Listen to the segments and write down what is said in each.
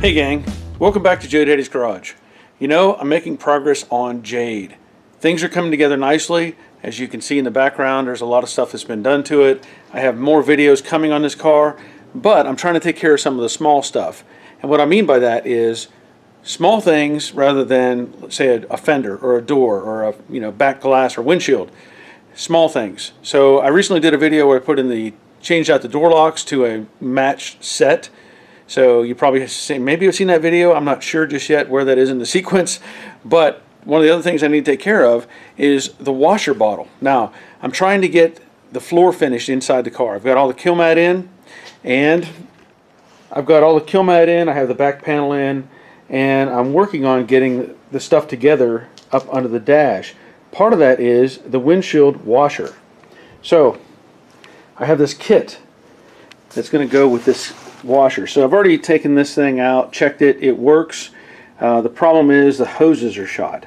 Hey gang, welcome back to Jade's Garage. You know, I'm making progress on Jade. Things are coming together nicely. As you can see in the background, there's a lot of stuff that's been done to it. I have more videos coming on this car, but I'm trying to take care of some of the small stuff. And what I mean by that is small things rather than, let's say, a fender or a door or a back glass or windshield. Small things. So I recently did a video where I changed out the door locks to a matched set. So you probably maybe have seen that video. I'm not sure just yet where that is in the sequence, but one of the other things I need to take care of is the washer bottle. Now, I'm trying to get the floor finished inside the car. I've got all the kill mat in, and I have the back panel in, and I'm working on getting the stuff together up under the dash. Part of that is the windshield washer. So I have this kit that's going to go with this washer. So I've already taken this thing out, checked it, it works. The problem is the hoses are shot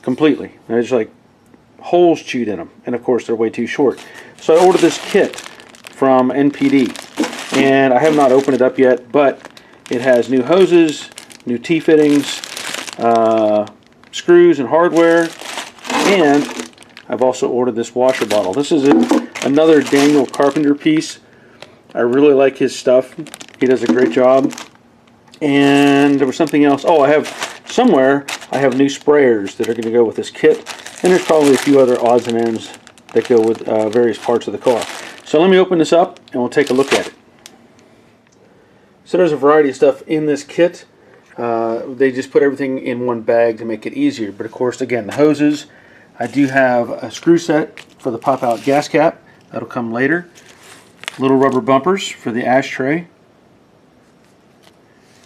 completely. There's like holes chewed in them, and of course they're way too short. So I ordered this kit from NPD, and I have not opened it up yet, but it has new hoses, new T-fittings, screws and hardware, and I've also ordered this washer bottle. This is another Daniel Carpenter piece. I really like his stuff. He does a great job. And there was something else. Oh, I have new sprayers that are going to go with this kit. And there's probably a few other odds and ends that go with various parts of the car. So let me open this up and we'll take a look at it. So there's a variety of stuff in this kit. They just put everything in one bag to make it easier. But of course, again, the hoses. I do have a screw set for the pop-out gas cap. That'll come later. Little rubber bumpers for the ashtray.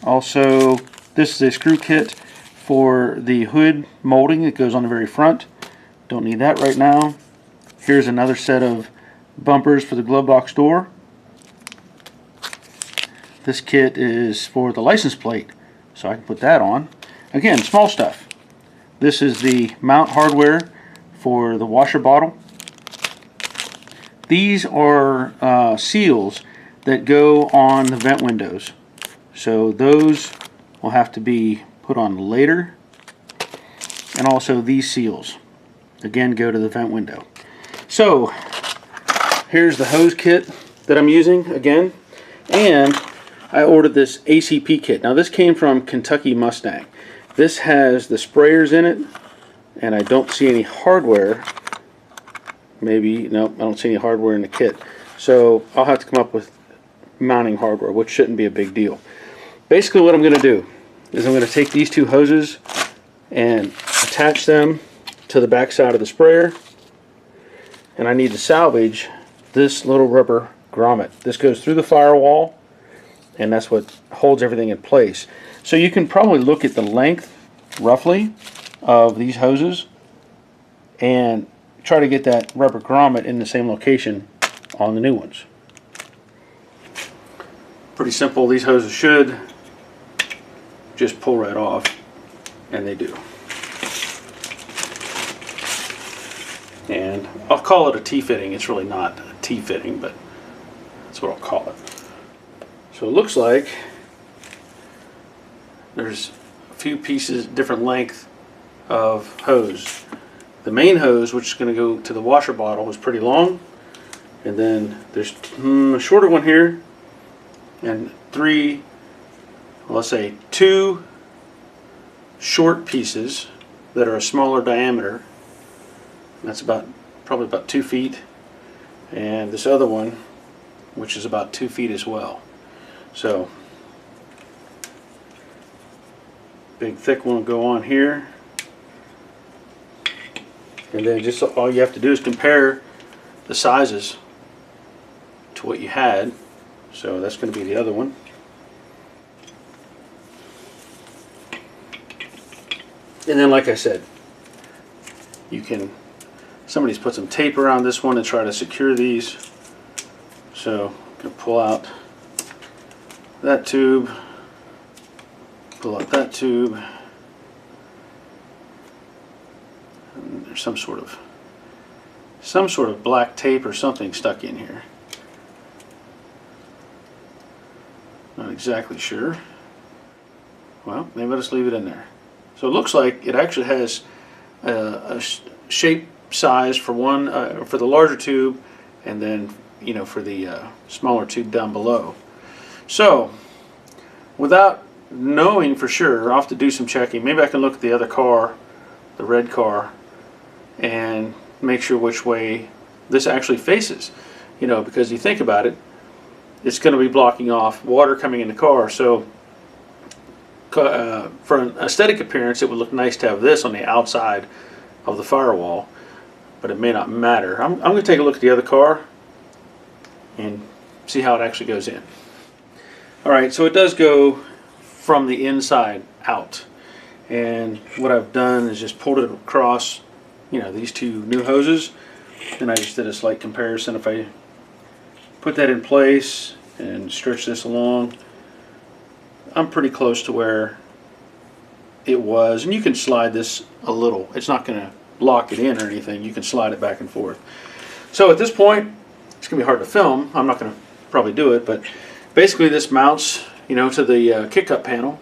Also, this is a screw kit for the hood molding that goes on the very front. Don't need that right now. Here's another set of bumpers for the glove box door. This kit is for the license plate, so I can put that on. Again, small stuff. This is the mount hardware for the washer bottle. These are seals that go on the vent windows. So those will have to be put on later. And also these seals, again, go to the vent window. So here's the hose kit that I'm using again. And I ordered this ACP kit. Now this came from Kentucky Mustang. This has the sprayers in it, and I don't see any hardware. Maybe, no, I don't see any hardware in the kit. So I'll have to come up with mounting hardware, which shouldn't be a big deal. Basically what I'm going to do is I'm going to take these two hoses and attach them to the back side of the sprayer. And I need to salvage this little rubber grommet. This goes through the firewall, and that's what holds everything in place. So you can probably look at the length, roughly, of these hoses and try to get that rubber grommet in the same location on the new ones. Pretty simple. These hoses should just pull right off, and they do. And I'll call it a T-fitting. It's really not a T-fitting, but that's what I'll call it. So it looks like there's a few pieces, different length of hose. The main hose, which is going to go to the washer bottle, is pretty long, and then there's a shorter one here, and two short pieces that are a smaller diameter. That's probably about 2 feet, and this other one, which is about 2 feet as well. So big thick one will go on here. And then just all you have to do is compare the sizes to what you had. So that's going to be the other one. And then, like I said, somebody's put some tape around this one to try to secure these. So I'm going to pull out that tube, pull out that tube. And there's some sort of black tape or something stuck in here. Not exactly sure. Well, they let us leave it in there. So it looks like it actually has a shape size for one for the larger tube, and then for the smaller tube down below. So without knowing for sure, I'll have to do some checking. Maybe I can look at the other car, the red car, and make sure which way this actually faces. Because you think about it, it's going to be blocking off water coming in the car. So for an aesthetic appearance, it would look nice to have this on the outside of the firewall, but it may not matter. I'm going to take a look at the other car and see how it actually goes in. Alright, so it does go from the inside out, and what I've done is just pulled it across these two new hoses, and I just did a slight comparison. If I put that in place and stretch this along, I'm pretty close to where it was, and you can slide this a little. It's not going to lock it in or anything. You can slide it back and forth. So at this point, it's going to be hard to film. I'm not going to probably do it, but basically this mounts to the kick-up panel,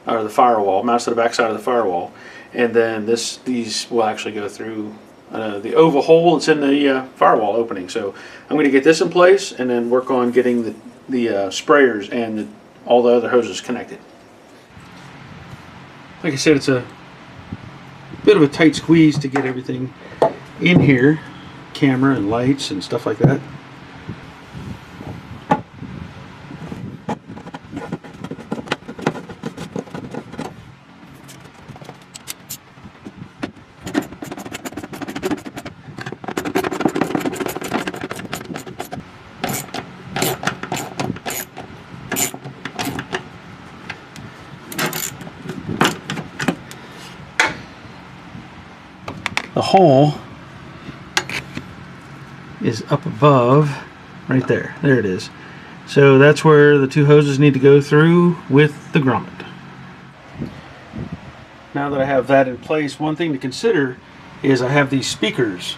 or the firewall, mounts to the back side of the firewall, and then these will actually go through the oval hole that's in the firewall opening. So I'm going to get this in place and then work on getting the sprayers and all the other hoses connected. Like I said, it's a bit of a tight squeeze to get everything in here, camera and lights and stuff like that. The hole is up above, right there. There it is. So that's where the two hoses need to go through with the grommet. Now that I have that in place, one thing to consider is I have these speakers.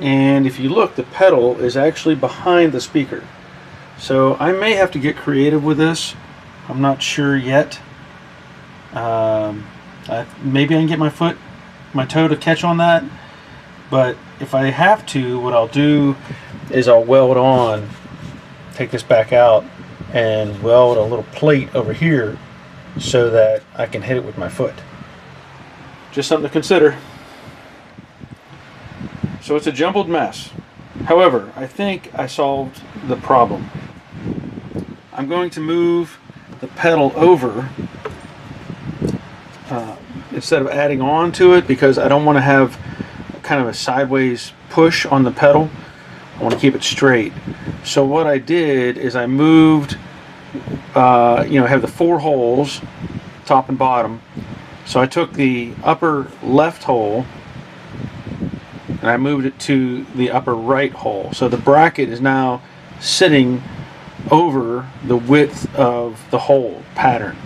And if you look, the pedal is actually behind the speaker. So I may have to get creative with this. I'm not sure yet. Maybe I can get my toe to catch on that, but if I have to, what I'll do is I'll weld on, take this back out, and weld a little plate over here so that I can hit it with my foot. Just something to consider. So it's a jumbled mess. However, I think I solved the problem. I'm going to move the pedal over instead of adding on to it, because I don't want to have kind of a sideways push on the pedal. I want to keep it straight. So what I did is I moved, I have the 4 holes, top and bottom. So I took the upper left hole and I moved it to the upper right hole. So the bracket is now sitting over the width of the hole pattern.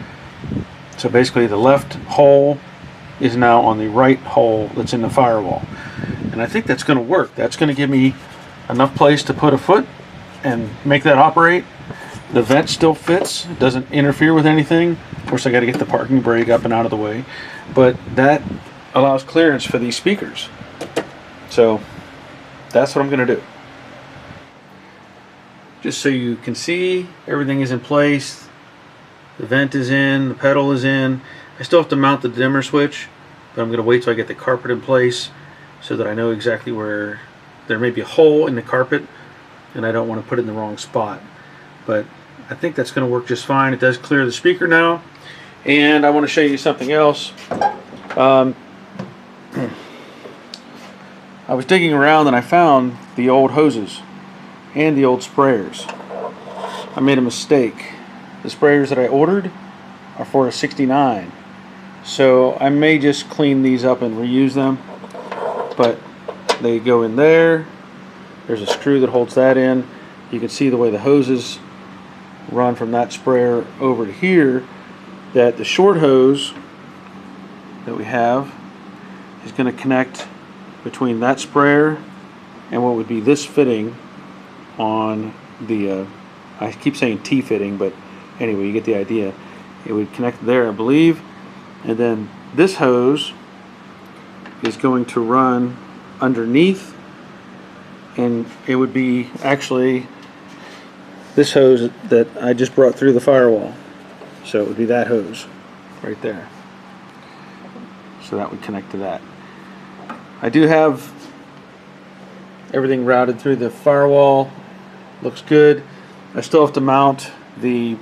So basically the left hole is now on the right hole that's in the firewall. And I think that's going to work. That's going to give me enough place to put a foot and make that operate. The vent still fits. It doesn't interfere with anything. Of course, I got to get the parking brake up and out of the way. But that allows clearance for these speakers. So that's what I'm going to do. Just so you can see, everything is in place. The vent is in, the pedal is in. I still have to mount the dimmer switch, but I'm going to wait till I get the carpet in place so that I know exactly where there may be a hole in the carpet and I don't want to put it in the wrong spot. But I think that's going to work just fine. It does clear the speaker now. And I want to show you something else. I was digging around and I found the old hoses and the old sprayers. I made a mistake. The sprayers that I ordered are for a 69. So I may just clean these up and reuse them. But they go in there. There's a screw that holds that in. You can see the way the hoses run from that sprayer over to here, that the short hose that we have is going to connect between that sprayer and what would be this fitting on the I keep saying T fitting, but anyway, you get the idea. It would connect there, I believe. And then this hose is going to run underneath, and it would be actually this hose that I just brought through the firewall. So it would be that hose right there. So that would connect to that. I do have everything routed through the firewall. Looks good. I still have to mount the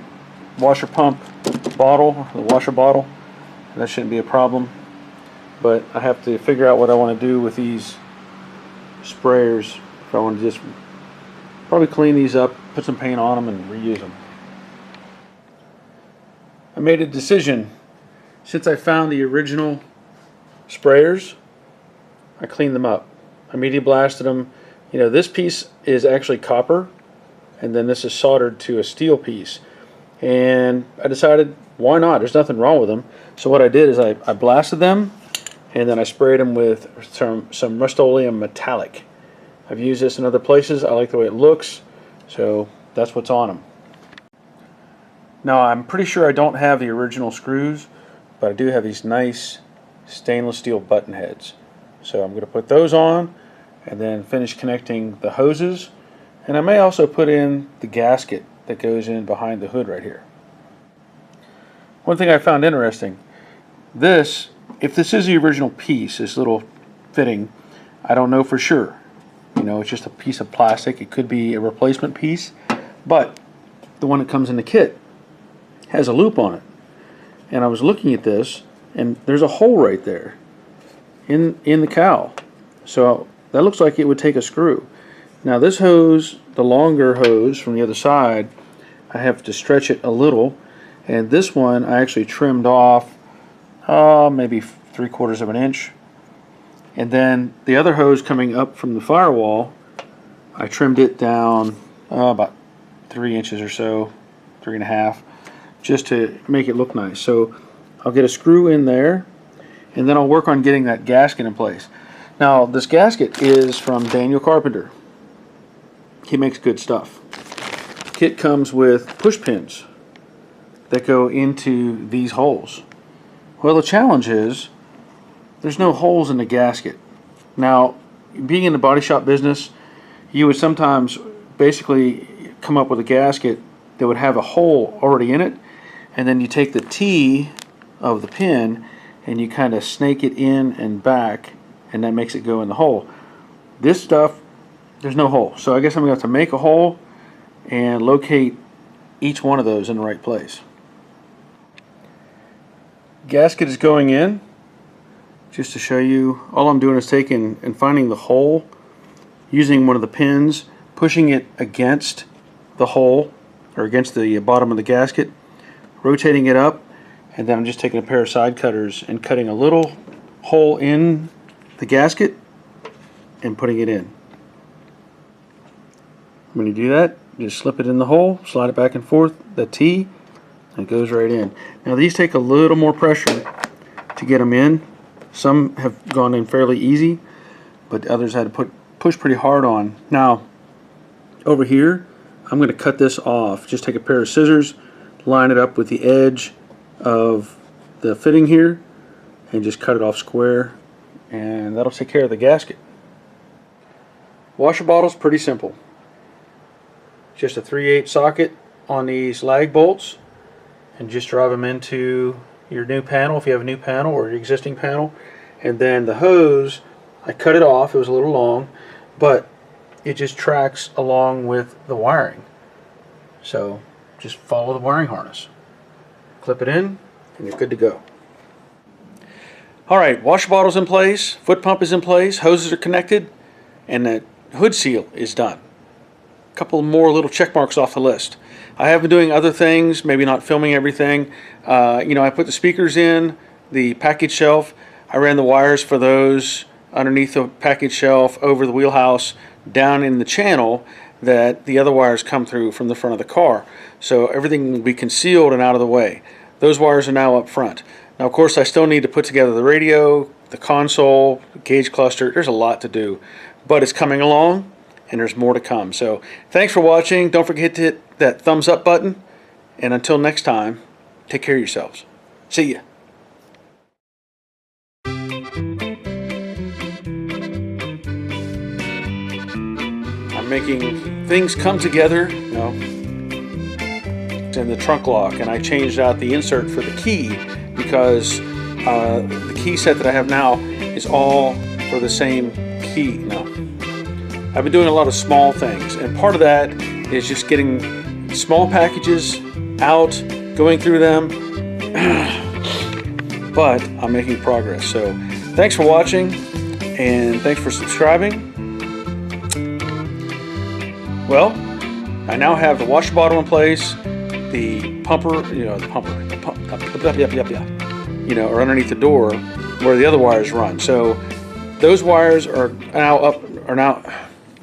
washer pump bottle, the washer bottle. That shouldn't be a problem. But I have to figure out what I want to do with these sprayers. If I want to just probably clean these up, put some paint on them, and reuse them. I made a decision. Since I found the original sprayers, I cleaned them up. I media blasted them. You know, this piece is actually copper, and then this is soldered to a steel piece. And I decided, why not? There's nothing wrong with them. So what I did is I blasted them, and then I sprayed them with some Rust-Oleum metallic. I've used this in other places. I like the way it looks, so that's what's on them. Now I'm pretty sure I don't have the original screws, but I do have these nice stainless steel button heads. So I'm going to put those on and then finish connecting the hoses, and I may also put in the gasket that goes in behind the hood right here. One thing I found interesting, if this is the original piece, this little fitting, I don't know for sure. You know, it's just a piece of plastic. It could be a replacement piece, but the one that comes in the kit has a loop on it. And I was looking at this, and there's a hole right there in the cowl. So that looks like it would take a screw. Now this hose, the longer hose from the other side, I have to stretch it a little, and this one I actually trimmed off maybe 3/4 of an inch. And then the other hose coming up from the firewall, I trimmed it down about 3 inches or so, 3.5, just to make it look nice. So I'll get a screw in there, and then I'll work on getting that gasket in place. Now this gasket is from Daniel Carpenter. He makes good stuff. The kit comes with push pins that go into these holes. Well, the challenge is there's no holes in the gasket. Now, being in the body shop business, you would sometimes basically come up with a gasket that would have a hole already in it, and then you take the T of the pin and you kind of snake it in and back, and that makes it go in the hole. This stuff, there's no hole. So I guess I'm going to have to make a hole and locate each one of those in the right place. Gasket is going in. Just to show you, all I'm doing is taking and finding the hole, using one of the pins, pushing it against the hole, or against the bottom of the gasket, rotating it up, and then I'm just taking a pair of side cutters and cutting a little hole in the gasket and putting it in. When you do that, you just slip it in the hole, slide it back and forth, the T, and it goes right in. Now these take a little more pressure to get them in. Some have gone in fairly easy, but others had to push pretty hard on. Now, over here, I'm going to cut this off. Just take a pair of scissors, line it up with the edge of the fitting here, and just cut it off square, and that'll take care of the gasket. Washer bottle's pretty simple. Just a 3/8 socket on these lag bolts, and just drive them into your new panel if you have a new panel, or your existing panel. And then the hose, I cut it off. It was a little long, but it just tracks along with the wiring. So just follow the wiring harness, clip it in, and you're good to go. Alright, washer bottle's in place, foot pump is in place, hoses are connected, and the hood seal is done. A couple more little check marks off the list. I have been doing other things, maybe not filming everything. You know, I put the speakers in the package shelf. I ran the wires for those underneath the package shelf, over the wheelhouse, down in the channel that the other wires come through from the front of the car. So everything will be concealed and out of the way. Those wires are now up front. Now, of course, I still need to put together the radio, the console, the gauge cluster. There's a lot to do, but it's coming along, and there's more to come. So thanks for watching. Don't forget to hit that thumbs up button, and until next time, Take care of yourselves. See ya. I'm making things come together, you know, in the trunk lock, and I changed out the insert for the key because the key set that I have now is all for the same key. No, I've been doing a lot of small things, and part of that is just getting small packages out, going through them, but I'm making progress. So thanks for watching, and thanks for subscribing. Well, I now have the washer bottle in place, the pumper, you know, or underneath the door where the other wires run. So those wires are now